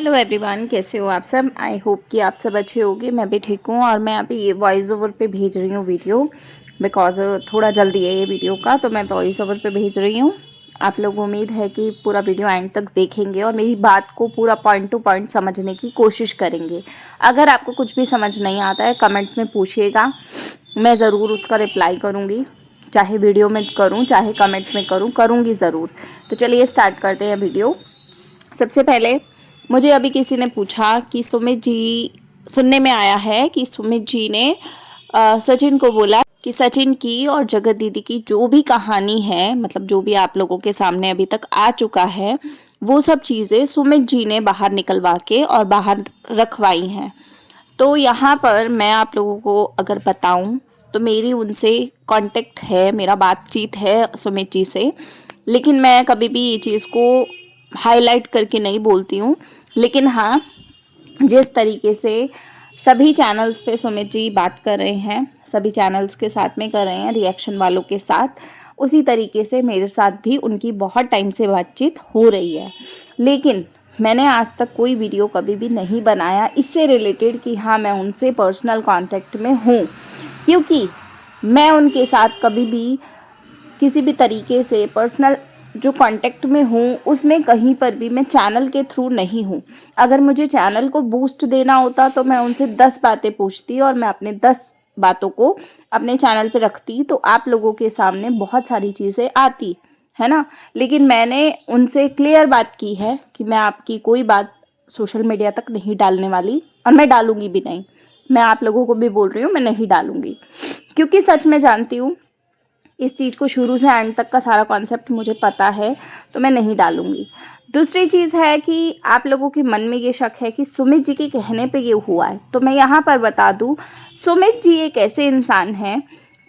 Hello everyone, कैसे हो आप सब। आई होप कि आप सब अच्छे होंगे। मैं भी ठीक हूँ और मैं अभी ये वॉइस ओवर पे भेज रही हूँ वीडियो, बिकॉज थोड़ा जल्दी है ये वीडियो का, तो मैं वॉइस ओवर पे भेज रही हूँ। आप लोग उम्मीद है कि पूरा वीडियो एंड तक देखेंगे और मेरी बात को पूरा पॉइंट टू पॉइंट समझने की कोशिश करेंगे। अगर आपको कुछ भी समझ नहीं आता है कमेंट में पूछिएगा, मैं ज़रूर उसका रिप्लाई करूँगी, चाहे वीडियो में करूँ चाहे कमेंट में करूँगी ज़रूर। तो चलिए स्टार्ट करते हैं वीडियो। सबसे पहले मुझे अभी किसी ने पूछा कि सुमित जी, सुनने में आया है कि सुमित जी ने सचिन को बोला कि सचिन की और जगत दीदी की जो भी कहानी है, मतलब जो भी आप लोगों के सामने अभी तक आ चुका है, वो सब चीज़ें सुमित जी ने बाहर निकलवा के और बाहर रखवाई हैं। तो यहाँ पर मैं आप लोगों को अगर बताऊं तो मेरी उनसे कांटेक्ट है, मेरा बातचीत है सुमित जी से, लेकिन मैं कभी भी ये चीज़ को हाईलाइट करके नहीं बोलती हूँ। लेकिन हाँ, जिस तरीके से सभी चैनल्स पे सुमित जी बात कर रहे हैं, सभी चैनल्स के साथ में कर रहे हैं रिएक्शन वालों के साथ, उसी तरीके से मेरे साथ भी उनकी बहुत टाइम से बातचीत हो रही है। लेकिन मैंने आज तक कोई वीडियो कभी भी नहीं बनाया इससे रिलेटेड कि हाँ मैं उनसे पर्सनल कांटेक्ट में हूँ, क्योंकि मैं उनके साथ कभी भी किसी भी तरीके से पर्सनल जो कांटेक्ट में हूँ उसमें कहीं पर भी मैं चैनल के थ्रू नहीं हूँ। अगर मुझे चैनल को बूस्ट देना होता तो मैं उनसे 10 बातें पूछती और मैं अपने 10 बातों को अपने चैनल पे रखती, तो आप लोगों के सामने बहुत सारी चीज़ें आती है ना। लेकिन मैंने उनसे क्लियर बात की है कि मैं आपकी कोई बात सोशल मीडिया तक नहीं डालने वाली और मैं डालूंगी भी नहीं। मैं आप लोगों को भी बोल रही हूँ, मैं नहीं डालूंगी, क्योंकि सच में जानती हूँ इस चीज़ को, शुरू से एंड तक का सारा कॉन्सेप्ट मुझे पता है, तो मैं नहीं डालूंगी। दूसरी चीज़ है कि आप लोगों के मन में ये शक है कि सुमित जी के कहने पे ये हुआ है, तो मैं यहाँ पर बता दूँ, सुमित जी एक ऐसे इंसान हैं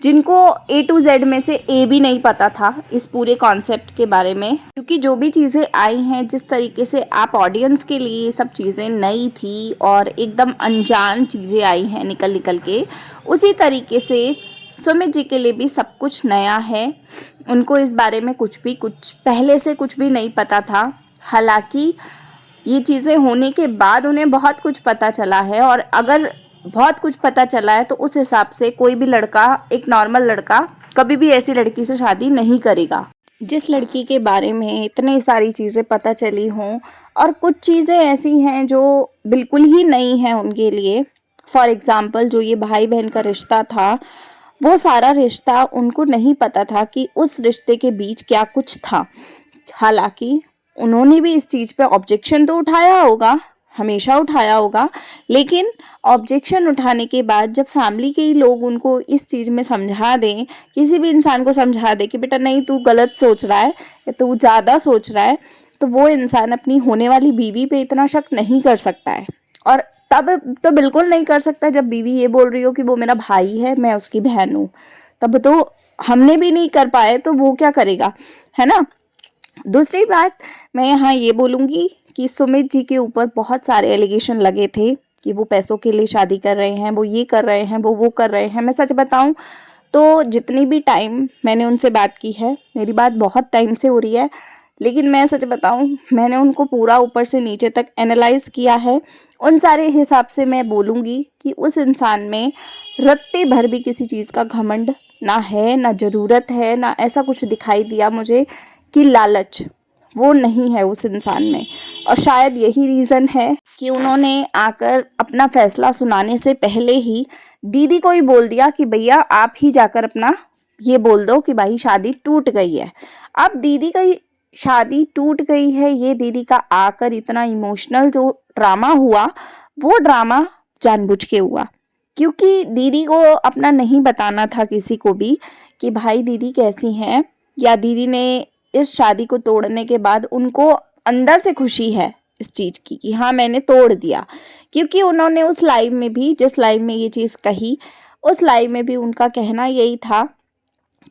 जिनको A to Z में से A भी नहीं पता था इस पूरे कॉन्सेप्ट के बारे में, क्योंकि जो भी चीज़ें आई हैं, जिस तरीके से आप ऑडियंस के लिए सब चीज़ें नई थी और एकदम अनजान चीज़ें आई हैं निकल निकल के, उसी तरीके से सुमित जी के लिए भी सब कुछ नया है। उनको इस बारे में कुछ पहले से कुछ भी नहीं पता था। हालांकि ये चीज़ें होने के बाद उन्हें बहुत कुछ पता चला है, और अगर बहुत कुछ पता चला है तो उस हिसाब से कोई भी लड़का, एक नॉर्मल लड़का, कभी भी ऐसी लड़की से शादी नहीं करेगा जिस लड़की के बारे में इतनी सारी चीज़ें पता चली हों। और कुछ चीज़ें ऐसी हैं जो बिल्कुल ही नई हैं उनके लिए। फॉर एग्ज़ाम्पल, जो ये भाई बहन का रिश्ता था, वो सारा रिश्ता उनको नहीं पता था कि उस रिश्ते के बीच क्या कुछ था। हालांकि उन्होंने भी इस चीज़ पे ऑब्जेक्शन तो उठाया होगा, हमेशा उठाया होगा, लेकिन ऑब्जेक्शन उठाने के बाद जब फैमिली के ही लोग उनको इस चीज़ में समझा दें, किसी भी इंसान को समझा दे कि बेटा नहीं, तू गलत सोच रहा है या तू ज़्यादा सोच रहा है, तो वो इंसान अपनी होने वाली बीवी पे इतना शक नहीं कर सकता है। और तब तो बिल्कुल नहीं कर सकता जब बीवी ये बोल रही हो कि वो मेरा भाई है, मैं उसकी बहन हूँ। तब तो हमने भी नहीं कर पाए तो वो क्या करेगा, है ना। दूसरी बात मैं यहाँ ये बोलूँगी कि सुमित जी के ऊपर बहुत सारे एलिगेशन लगे थे कि वो पैसों के लिए शादी कर रहे हैं, वो ये कर रहे हैं, वो कर रहे हैं। मैं सच बताऊँ तो जितनी भी टाइम मैंने उनसे बात की है, मेरी बात बहुत टाइम से हो रही है, लेकिन मैं सच बताऊं, मैंने उनको पूरा ऊपर से नीचे तक एनालाइज किया है। उन सारे हिसाब से मैं बोलूँगी कि उस इंसान में रत्ते भर भी किसी चीज़ का घमंड ना है, ना ज़रूरत है, ना ऐसा कुछ दिखाई दिया मुझे कि लालच, वो नहीं है उस इंसान में। और शायद यही रीज़न है कि उन्होंने आकर अपना फैसला सुनाने से पहले ही दीदी को ही बोल दिया कि भैया आप ही जाकर अपना ये बोल दो कि भाई शादी टूट गई है। अब दीदी का शादी टूट गई है, ये दीदी का आकर इतना इमोशनल जो ड्रामा हुआ, वो ड्रामा जानबूझ के हुआ, क्योंकि दीदी को अपना नहीं बताना था किसी को भी कि भाई दीदी कैसी हैं, या दीदी ने इस शादी को तोड़ने के बाद उनको अंदर से खुशी है इस चीज़ की कि हाँ मैंने तोड़ दिया। क्योंकि उन्होंने उस लाइव में भी, जिस लाइव में ये चीज़ कही, उस लाइव में भी उनका कहना यही था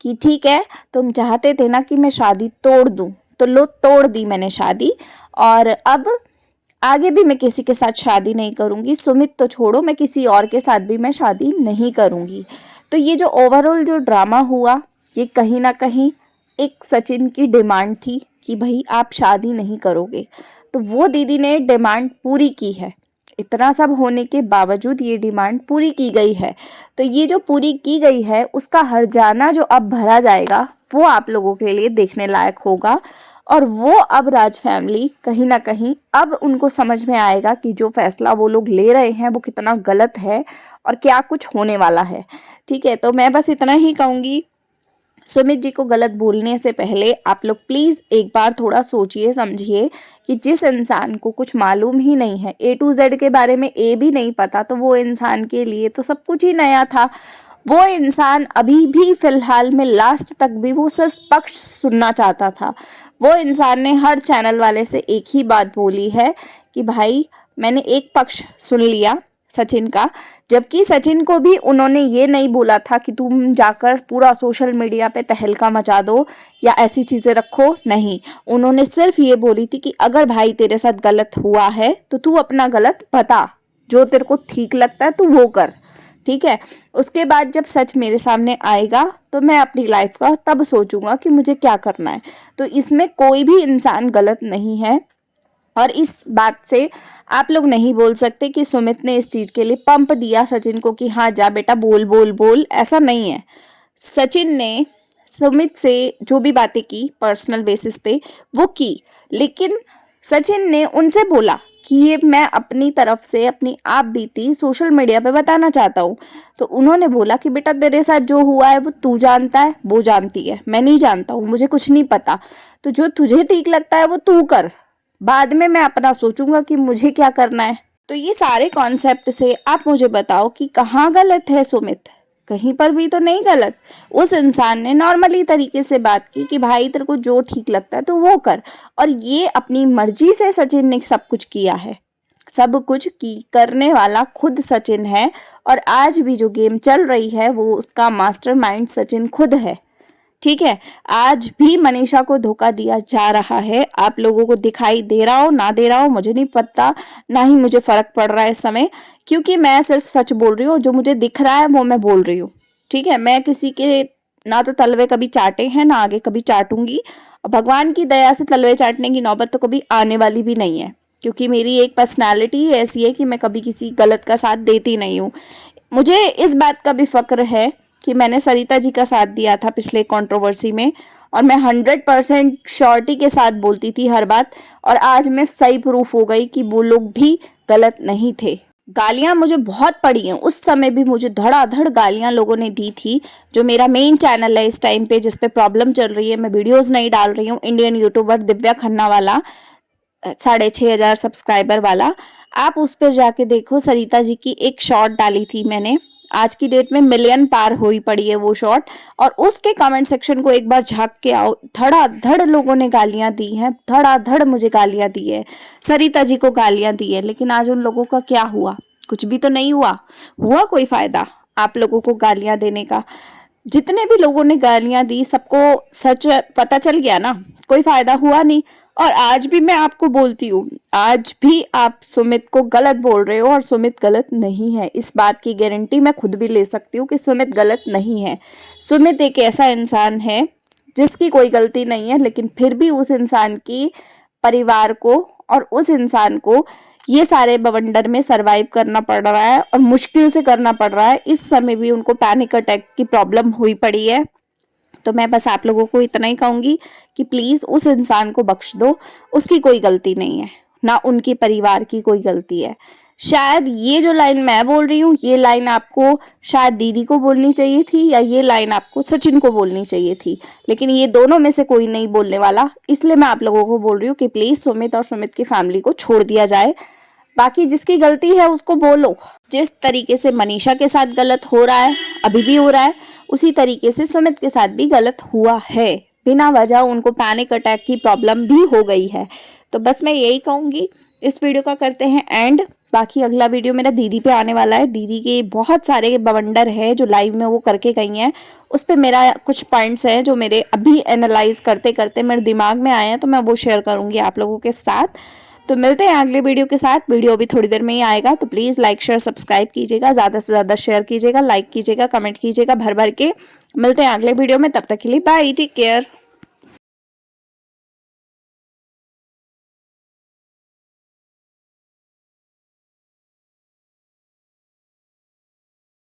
कि ठीक है, तुम चाहते थे ना कि मैं शादी तोड़ दूं, तो लो तोड़ दी मैंने शादी, और अब आगे भी मैं किसी के साथ शादी नहीं करूंगी। सुमित तो छोड़ो, मैं किसी और के साथ भी मैं शादी नहीं करूंगी। तो ये जो ओवरऑल जो ड्रामा हुआ, ये कहीं ना कहीं एक सचिन की डिमांड थी कि भाई आप शादी नहीं करोगे। तो वो दीदी ने डिमांड पूरी की है। इतना सब होने के बावजूद ये डिमांड पूरी की गई है। तो ये जो पूरी की गई है उसका हर्जाना जो अब भरा जाएगा वो आप लोगों के लिए देखने लायक होगा। और वो अब राज फैमिली कहीं ना कहीं अब उनको समझ में आएगा कि जो फैसला वो लोग ले रहे हैं वो कितना गलत है और क्या कुछ होने वाला है। ठीक है, तो मैं बस इतना ही कहूँगी, सुमित जी को गलत बोलने से पहले आप लोग प्लीज़ एक बार थोड़ा सोचिए समझिए कि जिस इंसान को कुछ मालूम ही नहीं है, A to Z के बारे में A भी नहीं पता, तो वो इंसान के लिए तो सब कुछ ही नया था। वो इंसान अभी भी फिलहाल में लास्ट तक भी वो सिर्फ पक्ष सुनना चाहता था। वो इंसान ने हर चैनल वाले से एक ही बात बोली है कि भाई मैंने एक पक्ष सुन लिया सचिन का, जबकि सचिन को भी उन्होंने ये नहीं बोला था कि तुम जाकर पूरा सोशल मीडिया पे तहलका मचा दो या ऐसी चीज़ें रखो, नहीं। उन्होंने सिर्फ ये बोली थी कि अगर भाई तेरे साथ गलत हुआ है तो तू अपना गलत बता, जो तेरे को ठीक लगता है तू वो कर, ठीक है। उसके बाद जब सच मेरे सामने आएगा तो मैं अपनी लाइफ का तब सोचूंगा कि मुझे क्या करना है। तो इसमें कोई भी इंसान गलत नहीं है और इस बात से आप लोग नहीं बोल सकते कि सुमित ने इस चीज़ के लिए पंप दिया सचिन को कि हाँ जा बेटा बोल बोल बोल, ऐसा नहीं है। सचिन ने सुमित से जो भी बातें की पर्सनल बेसिस पे वो की, लेकिन सचिन ने उनसे बोला कि ये मैं अपनी तरफ से अपनी आप बीती सोशल मीडिया पे बताना चाहता हूँ। तो उन्होंने बोला कि बेटा तेरे साथ जो हुआ है वो तू जानता है, वो जानती है, मैं नहीं जानता हूँ, मुझे कुछ नहीं पता, तो जो तुझे ठीक लगता है वो तू कर, बाद में मैं अपना सोचूंगा कि मुझे क्या करना है। तो ये सारे कॉन्सेप्ट से आप मुझे बताओ कि कहाँ गलत है सुमित, कहीं पर भी तो नहीं गलत। उस इंसान ने नॉर्मली तरीके से बात की कि भाई तेरे को जो ठीक लगता है तो वो कर, और ये अपनी मर्जी से सचिन ने सब कुछ किया है। सब कुछ की करने वाला खुद सचिन है और आज भी जो गेम चल रही है वो उसका मास्टरमाइंड सचिन खुद है, ठीक है। आज भी मनीषा को धोखा दिया जा रहा है, आप लोगों को दिखाई दे रहा हो ना दे रहा हो मुझे नहीं पता, ना ही मुझे फर्क पड़ रहा है इस समय, क्योंकि मैं सिर्फ सच बोल रही हूँ और जो मुझे दिख रहा है वो मैं बोल रही हूँ, ठीक है। मैं किसी के ना तो तलवे कभी चाटे हैं ना आगे कभी चाटूंगी, और भगवान की दया से तलवे चाटने की नौबत तो कभी आने वाली भी नहीं है, क्योंकि मेरी एक पर्सनैलिटी ऐसी है कि मैं कभी किसी गलत का साथ देती नहीं हूँ। मुझे इस बात का भी फक्र है कि मैंने सरिता जी का साथ दिया था पिछले कंट्रोवर्सी में, और मैं 100% श्योरिटी के साथ बोलती थी हर बात, और आज मैं सही प्रूफ हो गई कि वो लोग भी गलत नहीं थे। गालियां मुझे बहुत पड़ी हैं, उस समय भी मुझे धड़ाधड़ गालियां लोगों ने दी थी। जो मेरा मेन चैनल है इस टाइम पे जिस पे प्रॉब्लम चल रही है, मैं वीडियोस नहीं डाल रही हूँ, इंडियन यूट्यूबर दिव्या खन्ना वाला 6,500 सब्सक्राइबर वाला, आप उस पर जाके देखो। सरिता जी की एक शॉर्ट डाली थी मैंने, आज की डेट में मिलियन पार हुई पड़ी है वो शॉर्ट, और उसके कमेंट सेक्शन को एक बार झांक के आओ, धड़ाधड़ लोगों ने गालियां दी हैं, धड़ाधड़ मुझे गालियां दी है, सरिता जी को गालियां दी है। लेकिन आज उन लोगों का क्या हुआ, कुछ भी तो नहीं हुआ कोई फायदा आप लोगों को गालियां देने का। जितने भी लोगों ने गालियां दी सबको सच पता चल गया ना, कोई फायदा हुआ नहीं। और आज भी मैं आपको बोलती हूँ, आज भी आप सुमित को गलत बोल रहे हो और सुमित गलत नहीं है, इस बात की गारंटी मैं खुद भी ले सकती हूँ कि सुमित गलत नहीं है। सुमित एक ऐसा इंसान है जिसकी कोई गलती नहीं है, लेकिन फिर भी उस इंसान की परिवार को और उस इंसान को ये सारे बवंडर में सरवाइव करना पड़ रहा है और मुश्किल से करना पड़ रहा है। इस समय भी उनको पैनिक अटैक की प्रॉब्लम हुई पड़ी है। तो मैं बस आप लोगों को इतना ही कहूंगी कि प्लीज उस इंसान को बख्श दो, उसकी कोई गलती नहीं है, ना उनके परिवार की कोई गलती है। शायद ये जो लाइन मैं बोल रही हूँ, ये लाइन आपको शायद दीदी को बोलनी चाहिए थी, या ये लाइन आपको सचिन को बोलनी चाहिए थी, लेकिन ये दोनों में से कोई नहीं बोलने वाला। इसलिए मैं आप लोगों को बोल रही हूँ कि प्लीज सुमित और सुमित की फैमिली को छोड़ दिया जाए। बाकी जिसकी गलती है उसको बोलो। जिस तरीके से मनीषा के साथ गलत हो रहा है, अभी भी हो रहा है, उसी तरीके से सुमित के साथ भी गलत हुआ है। बिना वजह उनको पैनिक अटैक की प्रॉब्लम भी हो गई है। तो बस मैं यही कहूँगी, इस वीडियो का करते हैं एंड। बाकी अगला वीडियो मेरा दीदी पे आने वाला है। दीदी के बहुत सारे बवंडर है जो लाइव में वो करके गई हैं, उस पर मेरा कुछ पॉइंट्स हैं जो मेरे अभी एनालाइज करते करते मेरे दिमाग में आए हैं, तो मैं वो शेयर करूँगी आप लोगों के साथ। तो मिलते हैं अगले वीडियो के साथ। वीडियो अभी थोड़ी देर में ही आएगा, तो प्लीज़ लाइक शेयर सब्सक्राइब कीजिएगा, ज़्यादा से ज़्यादा शेयर कीजिएगा, लाइक कीजिएगा, कमेंट कीजिएगा भर भर के। मिलते हैं अगले वीडियो में, तब तक के लिए बाय, टेक केयर।